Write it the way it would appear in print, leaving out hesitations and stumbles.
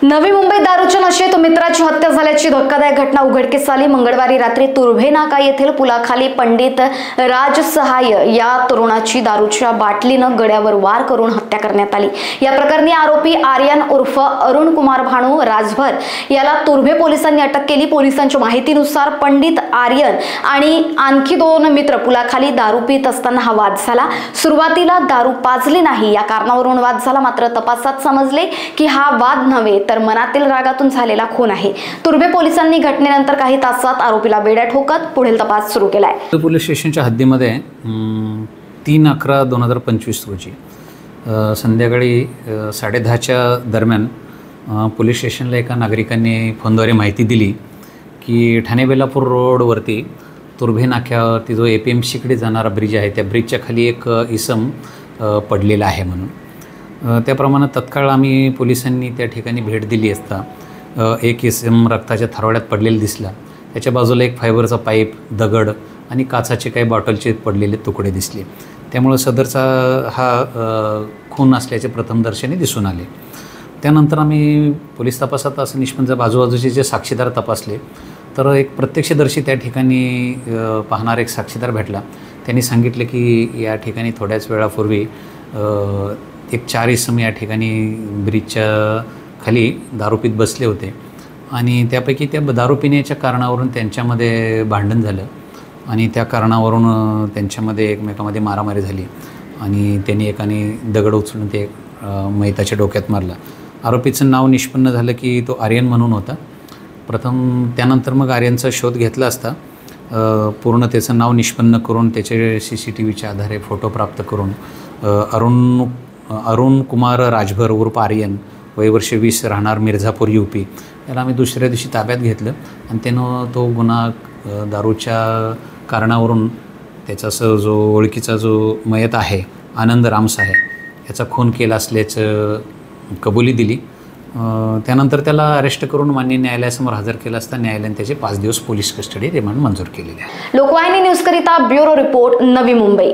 नवी मुंबईत दारूच्या नशेत मित्राची हत्या झाल्याची धक्कादायक घटना उघडकीस आली। मंगळवारी रात्री तुर्भे नाका येथील पुलाखाली पंडित राज सहाय या तरुणाची दारूच्या बाटलीनं गळ्यावर वार करून हत्या करण्यात आली। या प्रकरणी आरोपी आर्यन उर्फ अरुण कुमार भानू राजभर याला तुर्भे पोलिसांनी अटक केली। पोलिसांच्या माहितीनुसार पंडित आर्यन आणि आणखी दोन मित्र पुलाखाली दारू पीत असताना हा वाद झाला। सुरुवातीला दारू पाजली नाही या कारणावरून वाद झाला, मात्र तपासात समजले की हा वाद नव्हे तर मनातील रागातून झालेला खून आहे। तुर्भे पोलिसांनी घटनेनंतर काही तासात आरोपीला बेड्या ठोकत पुढील तपास सुरू केलाय। पोलीस स्टेशनच्या हद्दीमध्ये 3/11/2025 रोजी संध्याकाळी 10:30च्या दरम्यान पोलीस स्टेशनला एका नागरिकांनी फोनद्वारे माहिती दिली की ठाणे बेलापूर रोडवरती तुर्भे नाक्यावरती जो APMCकडे जाणारा ब्रिज आहे त्या ब्रिजच्या खाली एक इसम पडलेला आहे म्हणून। त्याप्रमाणे तत्काळ आम्ही पोलिसांनी त्या ठिकाणी भेट दिली असता एक इसम रक्ताच्या थारोळ्यात पडलेला दिसला। त्याच्या बाजूला एक फायबरचा पाईप, दगड आणि काचाचे काही बॉटलचे पडलेले तुकडे दिसले। त्यामुळे सदरचा हा खून असल्याचे प्रथमदर्शनी दिसून आले। त्यानंतर आम्ही पोलीस तपासात असं निष्पन्न बाजूबाजूचे जे साक्षीदार तपासले तर एक प्रत्यक्षदर्शी त्या ठिकाणी पाहणारा एक साक्षीदार भेटला। त्यांनी सांगितले की या ठिकाणी थोड्याच वेळापूर्वी एक 4 इसम या ठिकाणी ब्रिजच्या खाली दारू पीत बसले होते आणि त्यापैकी त्या दारू पिण्याच्या कारणावरून त्यांच्यामध्ये भांडण झालं आणि त्या कारणावरून त्यांच्यामध्ये एकमेकांमध्ये मारामारी झाली आणि त्यांनी एकाने दगड उचलून ते मैताच्या डोक्यात मारला। आरोपीचं नाव निष्पन्न झालं की तो आर्यन म्हणून होता। प्रथम त्यानंतर मग आर्यनचा शोध घेतला असता पूर्ण त्याचं नाव निष्पन्न करून त्याचे CCTVच्या आधारे फोटो प्राप्त करून अरुण कुमार राजभर उर्फ आर्यन वय वर्ष 20 राहणार मिर्झापूर UP याला आम्ही दुसऱ्या दिवशी ताब्यात घेतलं आणि त्यानं तो गुन्हा दारूच्या कारणावरून त्याचा जो ओळखीचा जो मयत आहे आनंद रामसाहे याचा खून केला असल्याचं कबुली दिली। त्यानंतर त्याला अरेस्ट करून माननीय न्यायालयासमोर हजर केला असता न्यायालयाने त्याचे 5 दिवस पोलीस कस्टडी रिमांड मंजूर केलेले आहे। लोकवाहिनी न्यूज करिता ब्युरो रिपोर्ट, नवी मुंबई।